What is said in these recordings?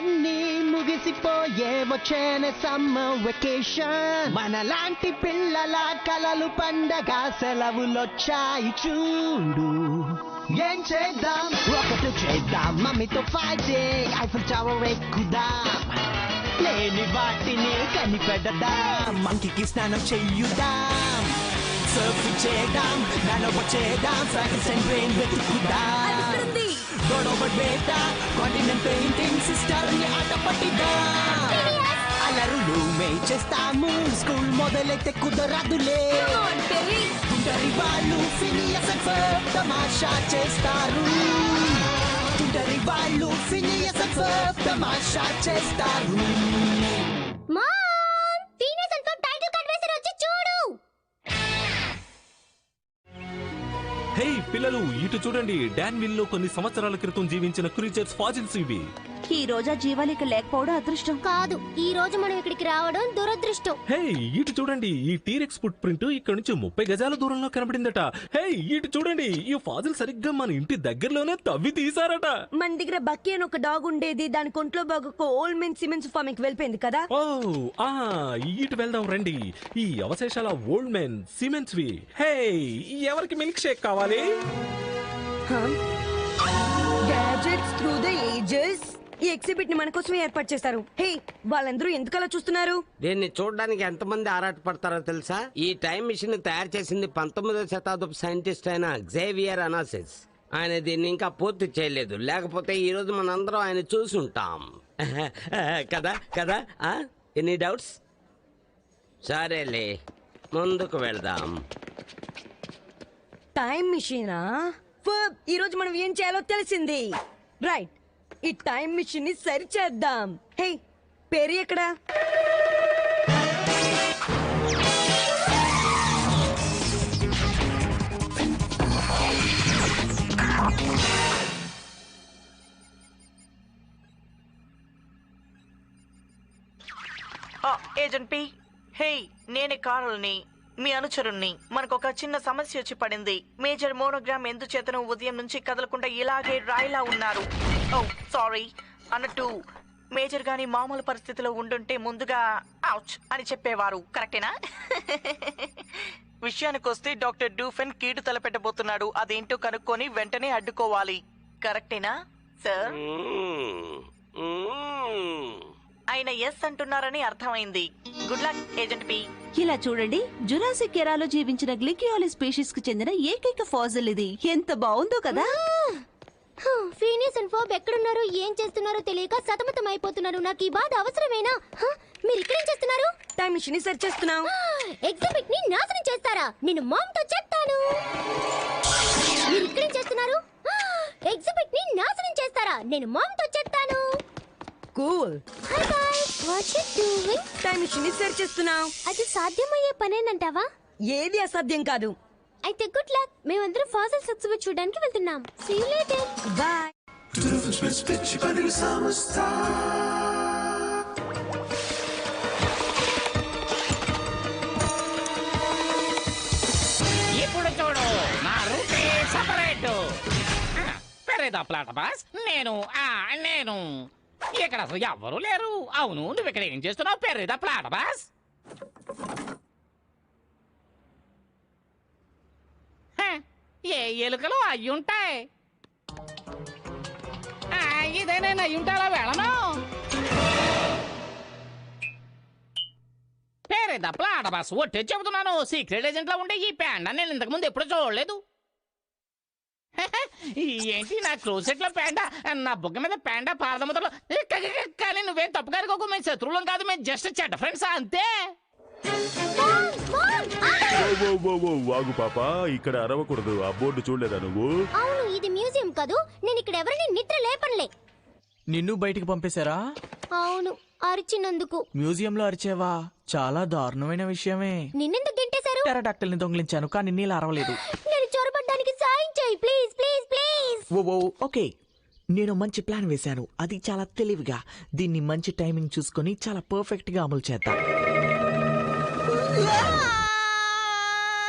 పనులన్నీ ముగిసిపోయే వచ్చేనే summer vacation. మనలాంటి పిల్లల కలలు పండగ సెలవులొచ్చాయి చూడు. ఏం చేద్దాం ఒకటి చేద్దాం, మమ్మీతో ఫైటింగ్ ఐఫిల్ టవర్ ఎక్కుదాం. లేని వాటిని కనిపెడదాం, మంకీకి స్నానం చెయ్యుదాం. సర్ఫింగ్ చేద్దాం, నానోబట్ చేద్దాం, ఫ్రాంకెన్స్టైన్ బ్రెయిన్ వెతుకుదాం. గొడవ వేట కాంటినెంట్ పెయింటింగ్ సిస్టర్ ని ఆట పట్టిద్దాం. అలరులు మేచేస్తాము, స్కూల్ మొదలైతే కుదరదులే. తుంటరి వాళ్ళు ఫినియస్ అండ్ ఫర్బ్ తమాషా చేస్తారు. తుంటరి వాళ్ళు ఫినియస్ అండ్ ఫర్బ్ తమాషా చేస్తారు. హే పిల్లలు, ఇటు చూడండి. డాన్విల్ లో కొన్ని సంవత్సరాల క్రితం జీవించిన క్రీచర్స్ ఫాజిల్స్ ఇవి. ఈ రోజా జీవాలిక లేకపోవడం అదృష్టం కాదు, ఈ రోజు మనం ఇక్కడికి రావడం దురదృష్టం. హే ఇటు చూడండి, ఈ టీరెక్స్ ఫుట్ ప్రింట్ ఇక్కడ నుంచి 30 గజాల దూరంలో కనబడిందట. హే ఇటు చూడండి, ఈ ఫాజిల్ సరిగ్గా మన ఇంటి దగ్గరలోనే తవ్వి తీసారట. మన దగ్గర బక్కీ అని ఒక డాగ్ ఉండేది, దాని కొంట్లో బాగుకో ఓల్డ్ మెన్ సిమెంట్స్ ఫార్మింగ్ వెళ్ళిపోయింది కదా. ఓ ఆ ఇటు వెళ్దాం రండి. ఈ అవశేషాల ఓల్డ్ మెన్ సిమెంట్స్ వి. హే ఎవరికి మిల్క్ షేక్ కావాలి? గ్యాడ్జెట్స్ త్రూ ద ఏజెస్ ఈ ఎగ్జిబిట్ ని మన కోసమే ఏర్పాటు చేశారు. హే వాళ్ళందరూ ఎందుకు అలా చూస్తున్నారు? దీన్ని చూడడానికి ఎంతమంది ఆరాటపడతారో తెలుసా? ఈ టైం మిషన్ తయారు చేసింది 19వ శతాబ్దపు సైంటిస్ట్ అయిన జేవియర్ అనాసిస్. ఆయన దీన్ని ఇంకా పూర్తి చేయలేదు, లేకపోతే ఈ రోజు మనందరం ఆయన చూసి ఉంటాం. కదా కదా ఎనీ డౌట్స్? సరేలే, ముందుకు వెళ్దాం. టైం మిషనా? ఈ రోజు మనం ఏం చేయాలో తెలిసింది. రైట్, ఈ టైం మిషన్ ని సరి చేద్దాం. హే పేరు ఎక్కడా? Agent P. హే నేనే కారుల్ని, మీ అనుచరుణ్ణి. మనకు ఒక చిన్న సమస్య వచ్చి పడింది. మేజర్ మోనోగ్రామ్ ఎందుచేతను ఉదయం నుంచి కదలకుండా ఇలాగే రాయిలా ఉన్నారు. ఓ సారీ. అన్నట్టు మేజర్ గాని మామూలు పరిస్థితిలో ఉండుంటే ముందుగా ఔచ్ అని చెప్పేవారు, కరెక్టేనా? విషయానికి వస్తే డాక్టర్ డూఫెన్ కీడు తలపెట్టబోతున్నాడు. అదేంటో కనుక్కొని వెంటనే అడ్డుకోవాలి, కరెక్టేనా సార్? ఆయన ఎస్ అంటున్నారని అర్థమైంది. Good luck agent P. ఇలా చూడండి, జురాసిక్ ఎరాలో జీవించిన గ్లికియోలి స్పీషీస్ కు చెందిన ఏకైక ఫాజిల్ ఇది. ఎంత బాగుందో కదా. ఫీనియస్ అండ్ ఫర్బ్ ఎక్కడున్నారో ఏం చేస్తున్నారో తెలియక సతమతం అయిపోతున్నారు. నాకు ఈ బాధ అవసరమేనా? మీరు ఇక్కడేం చేస్తున్నారు? టైం మిషన్ ని సెర్చ్ చేస్తున్నాం. ఎగ్జిబిట్ ని నాశనం చేస్తారా? నేను మామ్ తో చెప్తాను. మీరు ఇక్కడేం చేస్తున్నారు? ఎగ్జిబిట్ ని నాశనం చేస్తారా? నేను మామ్ తో చెప్తాను. Cool. Hi guys, what you doing? Time machine ని సెర్చ్ చేస్తున్నాం. అది సాధ్యమయ్యే పనేనంటావా? ఏది అసాధ్యం కాదు. అయితే గుడ్ లక్. మేమందరం ఫాజిల్స్ ఎగ్జిబిట్ చూడడానికి వెళ్తున్నాం. See you later. బై. ఇప్పుడు చూడు, నా రూటే సెపరేట్. పెరేదా ప్లాటబాస్, నేను ఇక్కడ అసలు ఎవ్వరూ లేరు. అవును, నువ్వు ఇక్కడ ఏం చేస్తున్నావు పెరేదా ప్లాటబాస్? ఏ ఎలుకలు అయ్యుంటాయి. ఇదే నేను అయ్యుంటారా వెళ్ళను. పేరేదా ప్లాటబాస్, ఒట్టే చెబుతున్నాను, సీక్రెట్ ఏజెంట్ లా ఉండే ఈ ప్యాండా నేను ఇంతకు ముందు ఎప్పుడు చూడలేదు. ఏంటి నా క్లోజెట్ లో ప్యాండా, నా బుగ్గ మీద ప్యాండా పారదముద్రలో. కానీ నువ్వేం తప్పుగా అనుకోకు, మేము శత్రువులం కాదు, మేము జస్ట్ చెడ్డ ఫ్రెండ్స్ అంతే. వాగు పాప, ఇక్కడ అరవకూడదు. ఆ బోర్డు చూడలేదా నువ్వు? అవును, ఇది మ్యూజియం కాదు. నేను ఇక్కడ ఎవరిని నిద్ర లేపనలే. నిన్ను బయటికి పంపేశారా? అవును, అరిచినందుకు. మ్యూజియం లో అరిచేవా? చాలా దారుణమైన విషయమే. నిన్నెందుకు గెంటేశారు? టెరడాక్టల్ని దొంగిలించాను, కానీ నీళ్ళు అరవలేదు. నేను చొరబడ్డానికి సాయం చేయి ప్లీజ్ ప్లీజ్ ప్లీజ్. ఓకే, నేను మంచి ప్లాన్ వేశాను. అది చాలా తెలివిగా. దీన్ని మంచి టైమింగ్ చూసుకొని చాలా పర్ఫెక్ట్ గా అమలు చేద్దాం.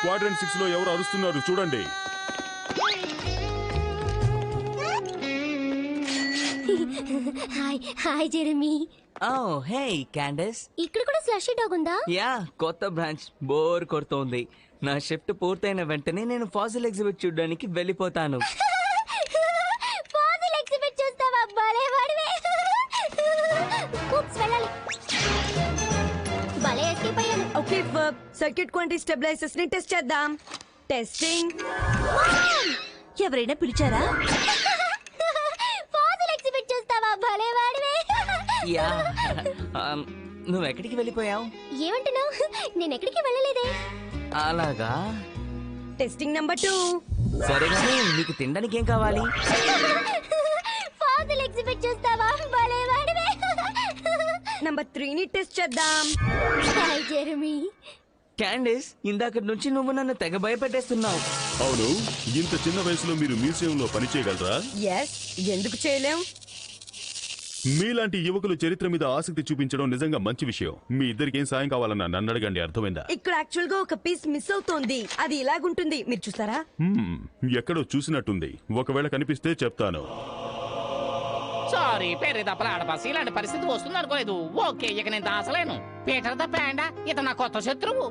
క్వాడ్రంట్ 6 లో ఎవరు అరుస్తున్నారు చూడండి. Hi hi Jeremy. Oh hey Candace. ఇక్కడ కూడా స్లషీ డాగ్ ఉందా? యా, కొత్త బ్రాంచ్. బోర్ కొడుతోంది. నా షిఫ్ట్ పూర్తయిన వెంటనే నేను ఫాసిల్ ఎగ్జిబిట్ చూడడానికి వెళ్ళిపోతాను. ఫాసిల్ ఎగ్జిబిట్ చూస్తావా? భలే వాడివే. ఉప్స్, వెళ్ళాలి. భలే ఎస్కేప్ అయ్యాను. Okay verb, circuit quantity stabilisers ని టెస్ట్ చేద్దాం. టెస్టింగ్. ఎవరైనా పిలిచారా? ఫాసిల్ ఎగ్జిబిట్ చూస్తావా? భలే వాడివే. యా, నువ్వు ఎక్కడికి వెళ్ళిపోయావు? ఏమంటున్నావు? నేను ఎక్కడికి వెళ్ళలేదే. అలాగా. Testing number 2. సరే కానీ నీకు తినడానికి ఏం కావాలి? ఫాసిల్ ఎగ్జిబిట్ చూస్తావా? భలే వాడివే. నంబర్ 3 ని టెస్ట్ చేద్దాం. హాయ్ జెరమీ. క్యాండిస్, ఇందాక నుంచి నువ్వు నన్ను తెగ భయపెట్టేస్తున్నావు. అవును, ఇంత చిన్న వయసులో మీరు మ్యూజియంలో పనిచేయగలరా? ఎస్, ఎందుకు చేయలేం? మీలాంటి యువకులు చరిత్ర మీద ఆసక్తి చూపించడం నిజంగా మంచి విషయం. మీ ఇద్దరికి ఏం సాయం కావాలన్నా నన్ను అడగండి, అర్థమైందా? ఇక్కడ యాక్చువల్ గా ఒక పీస్ మిస్ అవుతోంది. అది ఇలాగుంటుంది, మీరు చూసారా? ఎక్కడో చూసినట్టుంది. ఒకవేళ కనిపిస్తే చెప్తాను. సారీ పెర్రి ద ప్లాటపస్, ఇలాంటి పరిస్థితి వస్తుంది అనుకోలేదు. ఓకే, ఇక నేను దాసలేను. పీటర్ ద ప్యాండా ఇతను నా కొత్త శత్రువు.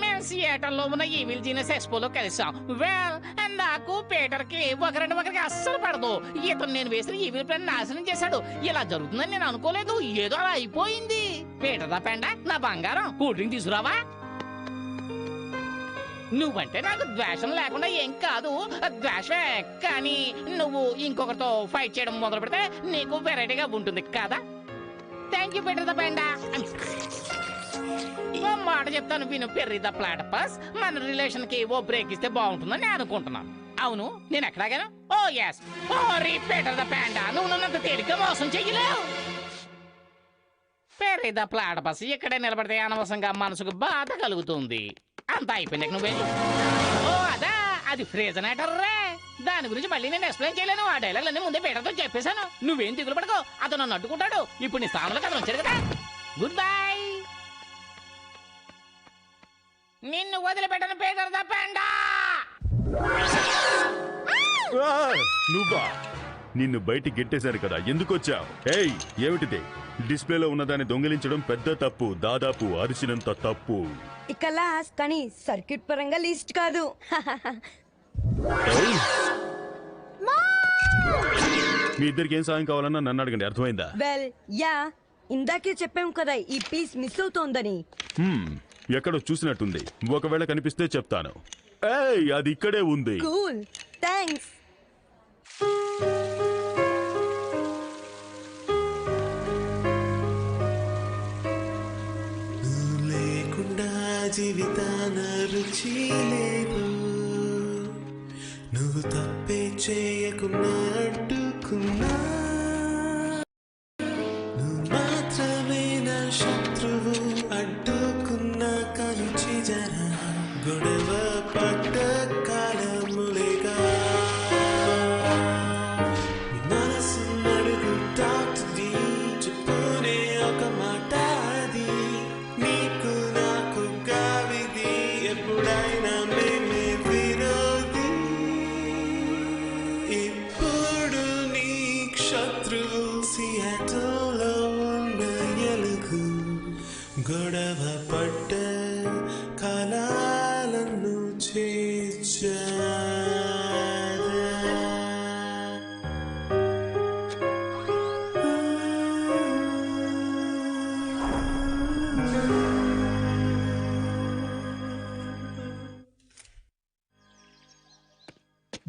మేము సియేటర్ లో ఉన్న ఈవిల్ జీనస్ ఎక్స్పోలో కలిసాం. వెల్, నాకు పీటర్ కి ఒకరికి అస్సలు పడదు. ఇతను నేను వేసిన ఈవిల్ ప్లాన్ నాశనం చేశాడు. ఇలా జరుగుతుందని నేను అనుకోలేదు. ఏదో అలా అయిపోయింది. పీటర్ ద ప్యాండా, నా బంగారం, కూల్ డ్రింక్ తీసుకురావా? నువ్వంటే నాకు ద్వేషం లేకుండా ఏం కాదు, ద్వేషమే. కానీ నువ్వు ఇంకొకరితో ఫైట్ చేయడం మొదలు పెడితే నీకు వెరైటీగా ఉంటుంది కదా. Thank you Peter the panda. ఓ మాట చెప్తాను విను పెర్రి ద ప్లాటపస్, మన రిలేషన్ కి ఓ బ్రేక్ ఇస్తే బాగుంటుందని నేను అనుకుంటున్నాను. అవును, నేను ఎక్కడాగాను? ఓ ఎస్, ఓరీ పీటర్ ద ప్యాండా, నువ్వు నన్నంత తేలిగ్గా మోసం చెయ్యలేవు. పెర్రి ద ప్లాటపస్, ఇక్కడే నిలబడితే అనవసరంగా మనసుకు బాధ కలుగుతుంది. అంతా అయిపోయింది, నువ్వే. ఓ అదా, అది ఫ్రీజనేటర్ రే. దాని గురించి మళ్ళీ నేను ఎక్స్ప్లెయిన్ చేయలేను. ఆ డైలాగ్లన్నీ ముందే పీటర్తో చెప్పేశాను. నువ్వేం దిగులు పడుకో, అతను నన్ను అడ్డుకుంటాడు. ఇప్పుడు నీ స్థానంలో అతను వచ్చాడు కదా. Good bye. నిన్ను వదిలిపెట్టను పీటర్ ద ప్యాండా. నువ్వా? నిన్ను బయటికి గెట్టేశారు కదా, ఎందుకు వచ్చావు? ఏయ్, ఏమిటిది? డిస్ప్లేలో ఉన్నదాన్ని దొంగిలించడం పెద్ద తప్పు, దాదాపు అరిచినంత తప్పు. ఇక లాస్ట్, కానీ సర్క్యూట్ పరంగా లీస్ట్ కాదు. మీ ఇద్దరికి ఏం సాయం కావాలన్నా నన్ను అడగండి, అర్థమైందా? వెల్ యా, ఇందాకే చెప్పాం కదా ఈ పీస్ మిస్ అవుతోందని. ఎక్కడో చూసినట్టుంది. ఒకవేళ కనిపిస్తే చెప్తాను. ఏయ్, అది ఇక్కడే ఉంది. Cool, thanks. లేకుండా జీవితాన రుచి లేదు. నువ్వు తప్పే చేయకున్నా అడ్డుకున్నా, నువ్వు మాత్రమే నా శత్రువు. అడ్డుకున్నా కలిచి జర గొడవ పడ్డ కాలములేగా. మనసు నడుగు తాకుది, చెప్పునే ఒక మాట అది. నీకు నాకు కావిది, ఎప్పుడైనా మేమే విరోధి. ఇప్పుడు నీ శత్రువు సియాటోలో ఉన్న ఎలుగు. గొడవ పడ్డ కాలాలను చేర్చారా.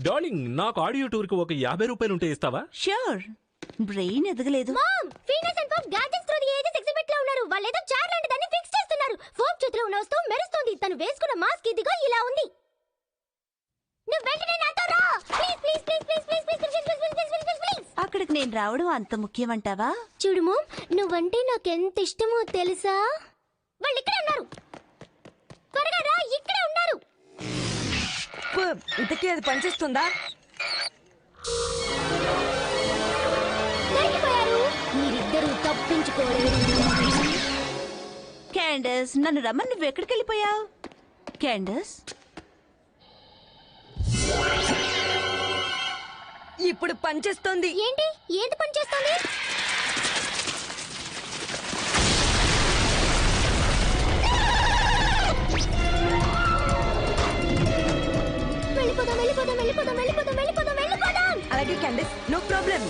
డార్లింగ్, నాకు ఆడియో టూర్ కి ఒక 50 రూపాయలు ఉంటే ఇస్తావా? ష్యూర్. బ్రెయిన్ ఎదగలేదు. Mom, phones and pop gadgets through the ages exhibit లో ఉన్నారు. వాళ్ళు ఏదో చైర్ లాంటి దాన్ని ఫిక్స్ చేస్తున్నారు. ఫోప్ చేతిలో ఉన్న వస్తువు మెరుస్తుంది. తను వేసుకున్న మాస్క్ ఇదిగో ఇలా ఉంది. నువ్వు వెంటనే నాతో రా. Please please please please please please please please please please please. అక్కడికి నేను రావడం అంత ముఖ్యమంటావా? చూడు మామ్, నువ్వంటే నాకెంత ఇష్టమో తెలుసా? వాళ్ళు ఇక్కడే ఉన్నారు. త్వరగా రా, ఇక్కడే ఉన్నారు. ఇంతకీ అది పనిచేస్తుందా? దొరికిపోయారు. మీరిద్దరూ తప్పించుకోలేరు. క్యాండస్, నన్ను రమ్మని నువ్వు ఎక్కడికి వెళ్ళిపోయావు? క్యాండస్, ఇప్పుడు పనిచేస్తోంది. ఏంటి ఏంటి పని చేస్తోంది? వెళ్ళిపోదాం వెళ్ళిపోదాం వెళ్ళిపోదాం వెళ్ళిపోదాం వెళ్ళిపోదాం వెళ్ళిపోదాం. అలాగే క్యాండిస్, నో ప్రాబ్లం.